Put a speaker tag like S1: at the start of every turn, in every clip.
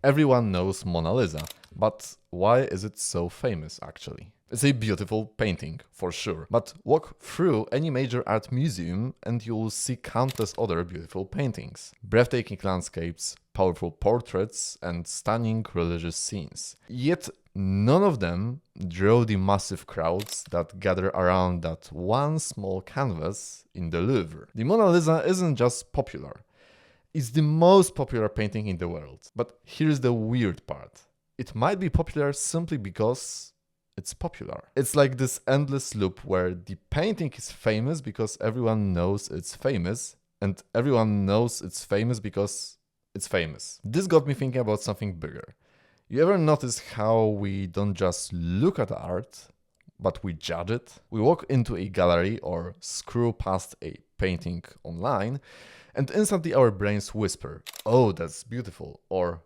S1: Everyone knows Mona Lisa, but why is it so famous actually? It's a beautiful painting, for sure, but walk through any major art museum and you'll see countless other beautiful paintings. Breathtaking landscapes, powerful portraits, and stunning religious scenes. Yet none of them draw the massive crowds that gather around that one small canvas in the Louvre. The Mona Lisa isn't just popular. It's the most popular painting in the world. But here's the weird part. It might be popular simply because it's popular. It's like this endless loop where the painting is famous because everyone knows it's famous, and everyone knows it's famous because it's famous. This got me thinking about something bigger. You ever notice how we don't just look at art, but we judge it? We walk into a gallery or scroll past a painting online, and instantly our brains whisper, "Oh, that's beautiful," or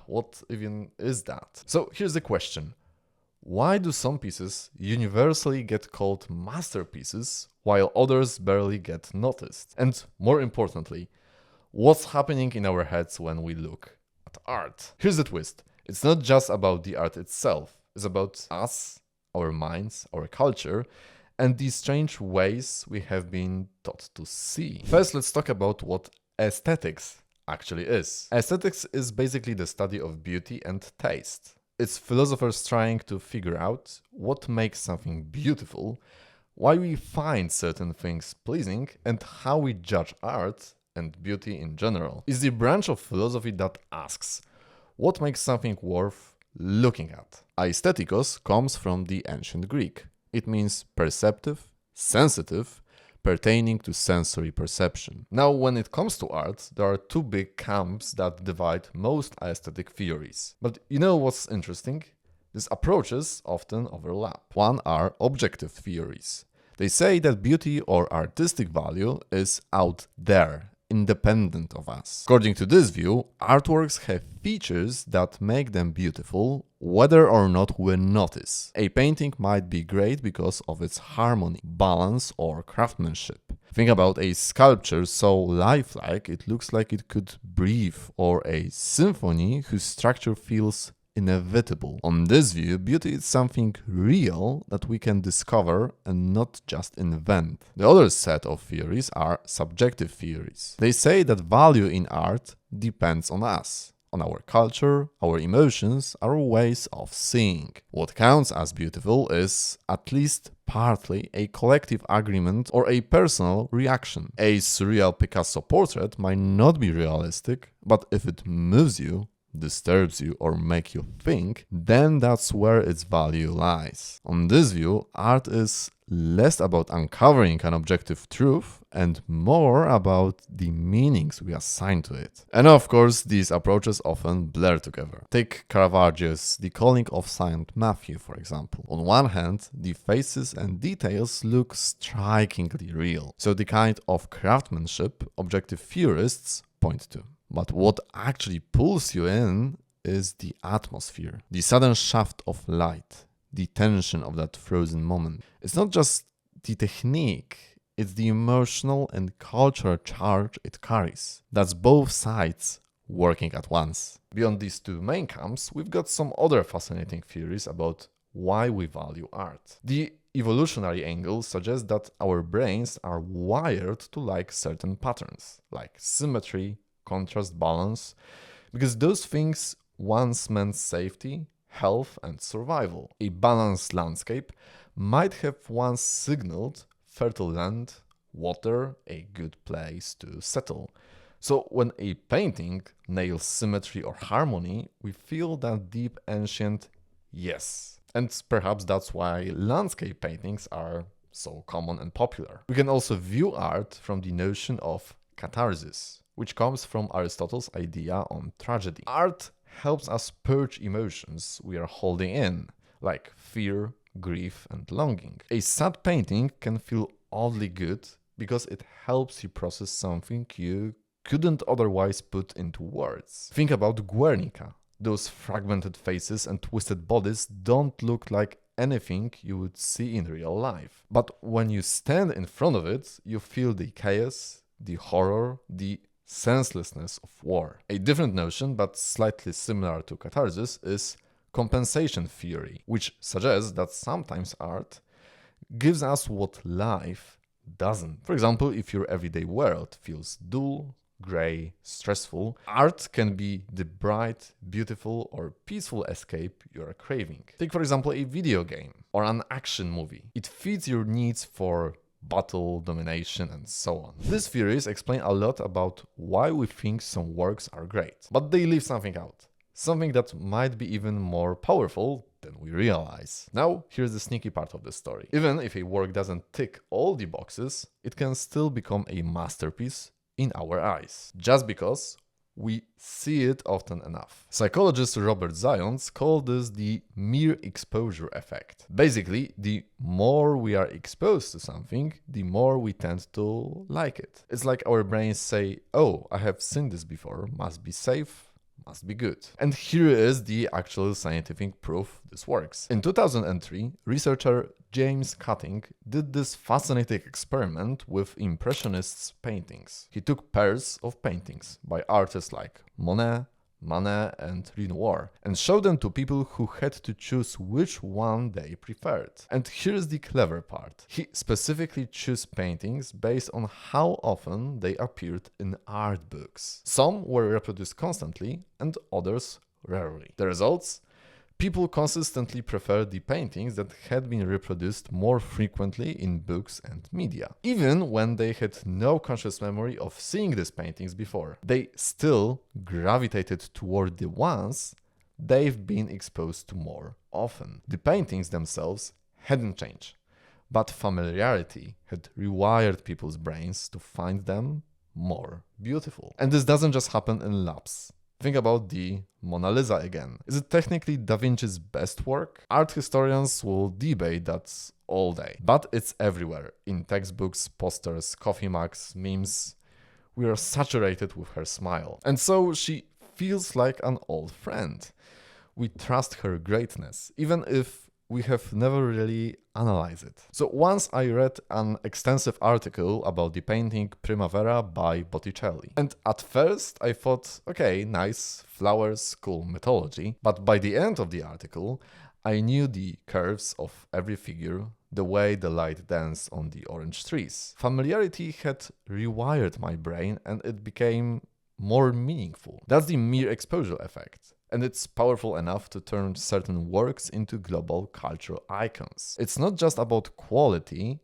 S1: what even is that? So here's the question. Why do some pieces universally get called masterpieces while others barely get noticed? And more importantly, what's happening in our heads when we look at art? Here's the twist. It's not just about the art itself. It's about us, our minds, our culture, and the strange ways we have been taught to see. First, let's talk about what aesthetics actually is. Aesthetics is basically the study of beauty and taste. It's philosophers trying to figure out what makes something beautiful, why we find certain things pleasing, and how we judge art and beauty in general. It's the branch of philosophy that asks, what makes something worth looking at? Aesthetikos comes from the ancient Greek. It means perceptive, sensitive, pertaining to sensory perception. Now, when it comes to art, there are two big camps that divide most aesthetic theories. But you know what's interesting? These approaches often overlap. One are objective theories. They say that beauty or artistic value is out there, independent of us. According to this view, artworks have features that make them beautiful, whether or not we notice. A painting might be great because of its harmony, balance, or craftsmanship. Think about a sculpture so lifelike it looks like it could breathe, or a symphony whose structure feels inevitable. On this view, beauty is something real that we can discover and not just invent. The other set of theories are subjective theories. They say that value in art depends on us, on our culture, our emotions, our ways of seeing. What counts as beautiful is, at least partly, a collective agreement or a personal reaction. A surreal Picasso portrait might not be realistic, but if it moves you, disturbs you, or make you think, then that's where its value lies. On this view, art is less about uncovering an objective truth and more about the meanings we assign to it. And of course, these approaches often blur together. Take Caravaggio's The Calling of St. Matthew, for example. On one hand, the faces and details look strikingly real, so the kind of craftsmanship objective theorists point to. But what actually pulls you in is the atmosphere, the sudden shaft of light, the tension of that frozen moment. It's not just the technique, it's the emotional and cultural charge it carries. That's both sides working at once. Beyond these two main camps, we've got some other fascinating theories about why we value art. The evolutionary angle suggests that our brains are wired to like certain patterns, like symmetry, contrast, balance, because those things once meant safety, health, and survival. A balanced landscape might have once signaled fertile land, water, a good place to settle. So when a painting nails symmetry or harmony, we feel that deep ancient yes. And perhaps that's why landscape paintings are so common and popular. We can also view art from the notion of catharsis, which comes from Aristotle's idea on tragedy. Art helps us purge emotions we are holding in, like fear, grief, and longing. A sad painting can feel oddly good because it helps you process something you couldn't otherwise put into words. Think about Guernica. Those fragmented faces and twisted bodies don't look like anything you would see in real life. But when you stand in front of it, you feel the chaos, the horror, the senselessness of war. A different notion, but slightly similar to catharsis, is compensation theory, which suggests that sometimes art gives us what life doesn't. For example, if your everyday world feels dull, gray, stressful, art can be the bright, beautiful, or peaceful escape you are craving. Take, for example, a video game or an action movie. It feeds your needs for battle, domination, and so on. These theories explain a lot about why we think some works are great, but they leave something out. Something that might be even more powerful than we realize. Now, here's the sneaky part of the story. Even if a work doesn't tick all the boxes, it can still become a masterpiece in our eyes, just because we see it often enough. Psychologist Robert Zions called this the mere exposure effect. Basically, the more we are exposed to something, the more we tend to like it. It's like our brains say, oh, I have seen this before, must be safe, must be good. And here is the actual scientific proof this works. In 2003, researcher James Cutting did this fascinating experiment with Impressionists' paintings. He took pairs of paintings by artists like Monet, Manet, and Renoir and showed them to people who had to choose which one they preferred. And here's the clever part. He specifically chose paintings based on how often they appeared in art books. Some were reproduced constantly and others rarely. The results? People consistently preferred the paintings that had been reproduced more frequently in books and media. Even when they had no conscious memory of seeing these paintings before, they still gravitated toward the ones they've been exposed to more often. The paintings themselves hadn't changed, but familiarity had rewired people's brains to find them more beautiful. And this doesn't just happen in labs. Think about the Mona Lisa again. Is it technically Da Vinci's best work? Art historians will debate that all day, but it's everywhere. In textbooks, posters, coffee mugs, memes. We are saturated with her smile. And so she feels like an old friend. We trust her greatness, even if we have never really analyzed it. So once I read an extensive article about the painting Primavera by Botticelli. And at first I thought, okay, nice, flowers, cool mythology. But by the end of the article, I knew the curves of every figure, the way the light danced on the orange trees. Familiarity had rewired my brain and it became more meaningful. That's the mere exposure effect. And it's powerful enough to turn certain works into global cultural icons. It's not just about quality,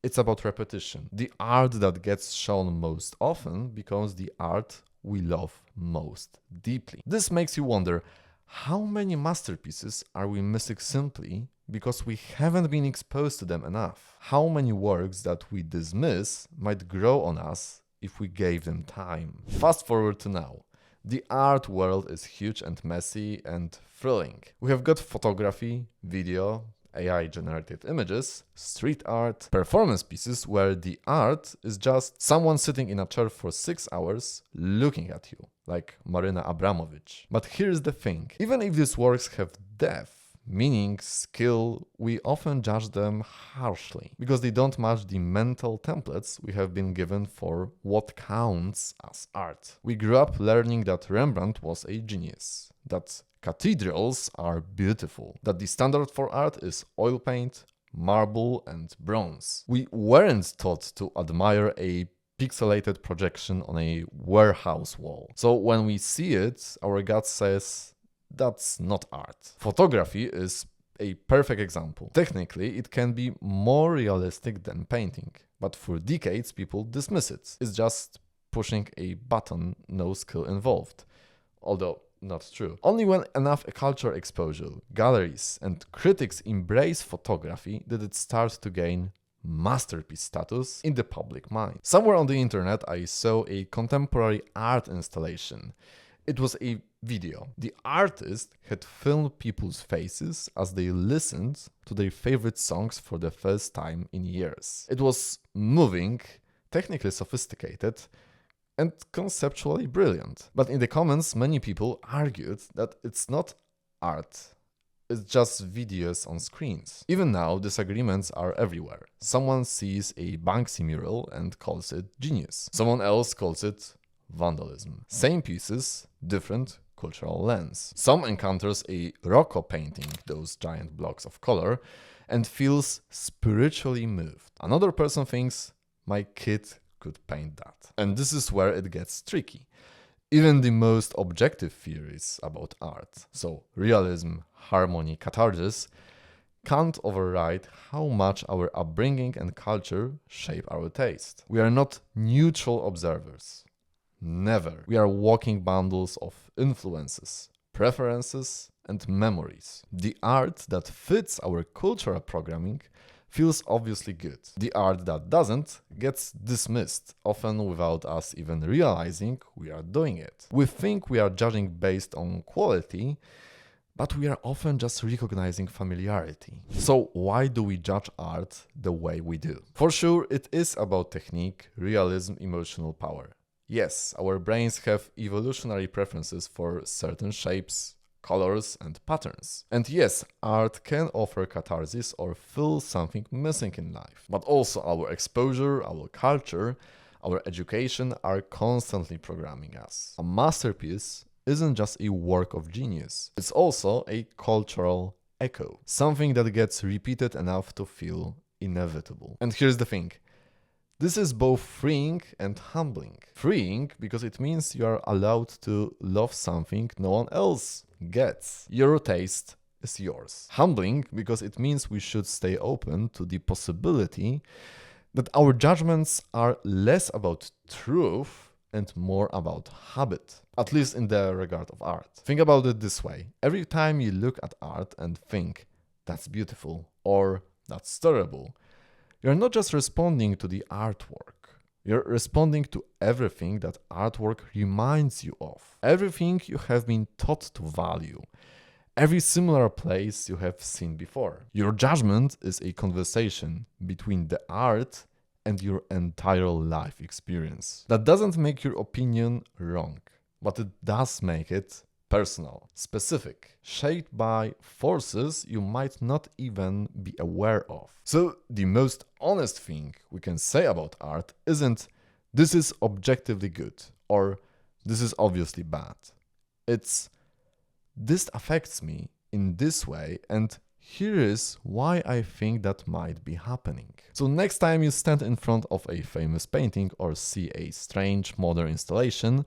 S1: it's about repetition. The art that gets shown most often becomes the art we love most deeply. This makes you wonder, how many masterpieces are we missing simply because we haven't been exposed to them enough? How many works that we dismiss might grow on us if we gave them time? Fast forward to now. The art world is huge and messy and thrilling. We have got photography, video, AI-generated images, street art, performance pieces where the art is just someone sitting in a chair for 6 hours looking at you, like Marina Abramovic. But here's the thing, even if these works have depth, meaning, skill, we often judge them harshly because they don't match the mental templates we have been given for what counts as art. We grew up learning that Rembrandt was a genius, that cathedrals are beautiful, that the standard for art is oil paint, marble, and bronze. We weren't taught to admire a pixelated projection on a warehouse wall. So when we see it, our gut says, that's not art. Photography is a perfect example. Technically, it can be more realistic than painting, but for decades people dismiss it. It's just pushing a button, no skill involved. Although, not true. Only when enough cultural exposure, galleries, and critics embrace photography did it start to gain masterpiece status in the public mind. Somewhere on the internet I saw a contemporary art installation. It was a video. The artist had filmed people's faces as they listened to their favorite songs for the first time in years. It was moving, technically sophisticated, and conceptually brilliant. But in the comments, many people argued that it's not art. It's just videos on screens. Even now, disagreements are everywhere. Someone sees a Banksy mural and calls it genius. Someone else calls it vandalism. Same pieces, different cultural lens. Some encounters a Rococo painting, those giant blocks of color, and feels spiritually moved. Another person thinks, my kid could paint that. And this is where it gets tricky. Even the most objective theories about art, so realism, harmony, catharsis, can't override how much our upbringing and culture shape our taste. We are not neutral observers. Never. We are walking bundles of influences, preferences, and memories. The art that fits our cultural programming feels obviously good. The art that doesn't gets dismissed, often without us even realizing we are doing it. We think we are judging based on quality, but we are often just recognizing familiarity. So why do we judge art the way we do? For sure, it is about technique, realism, emotional power. Yes, our brains have evolutionary preferences for certain shapes, colors, and patterns. And yes, art can offer catharsis or fill something missing in life. But also our exposure, our culture, our education are constantly programming us. A masterpiece isn't just a work of genius. It's also a cultural echo, something that gets repeated enough to feel inevitable. And here's the thing. This is both freeing and humbling. Freeing because it means you are allowed to love something no one else gets. Your taste is yours. Humbling because it means we should stay open to the possibility that our judgments are less about truth and more about habit, at least in the regard of art. Think about it this way. Every time you look at art and think, that's beautiful or that's terrible, you're not just responding to the artwork. You're responding to everything that artwork reminds you of. Everything you have been taught to value. Every similar place you have seen before. Your judgment is a conversation between the art and your entire life experience. That doesn't make your opinion wrong, but it does make it personal, specific, shaped by forces you might not even be aware of. So the most honest thing we can say about art isn't this is objectively good or this is obviously bad. It's this affects me in this way and here is why I think that might be happening. So next time you stand in front of a famous painting or see a strange modern installation,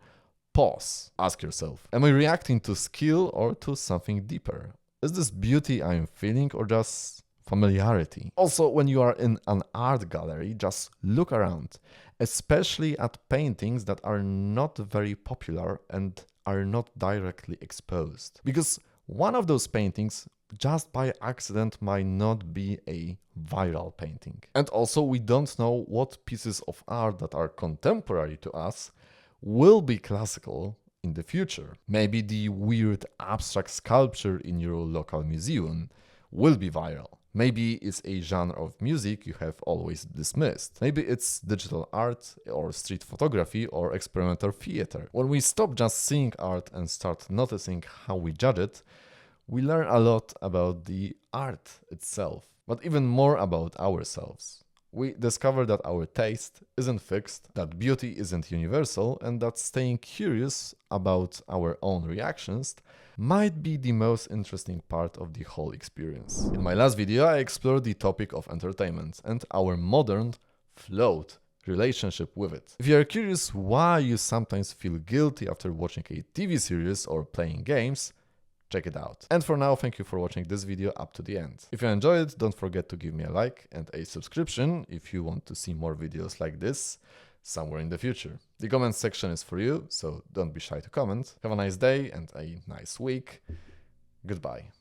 S1: pause. Ask yourself, am I reacting to skill or to something deeper? Is this beauty I'm feeling or just familiarity? Also, when you are in an art gallery, just look around, especially at paintings that are not very popular and are not directly exposed. Because one of those paintings just by accident might not be a viral painting. And also we don't know what pieces of art that are contemporary to us will be classical in the future. Maybe the weird abstract sculpture in your local museum will be viral. Maybe it's a genre of music you have always dismissed. Maybe it's digital art or street photography or experimental theater. When we stop just seeing art and start noticing how we judge it, we learn a lot about the art itself, but even more about ourselves. We discover that our taste isn't fixed, that beauty isn't universal, and that staying curious about our own reactions might be the most interesting part of the whole experience. In my last video, I explored the topic of entertainment and our modern, flawed relationship with it. If you are curious why you sometimes feel guilty after watching a TV series or playing games, check it out. And for now, thank you for watching this video up to the end. If you enjoyed it, don't forget to give me a like and a subscription if you want to see more videos like this somewhere in the future. The comment section is for you, so don't be shy to comment. Have a nice day and a nice week. Goodbye.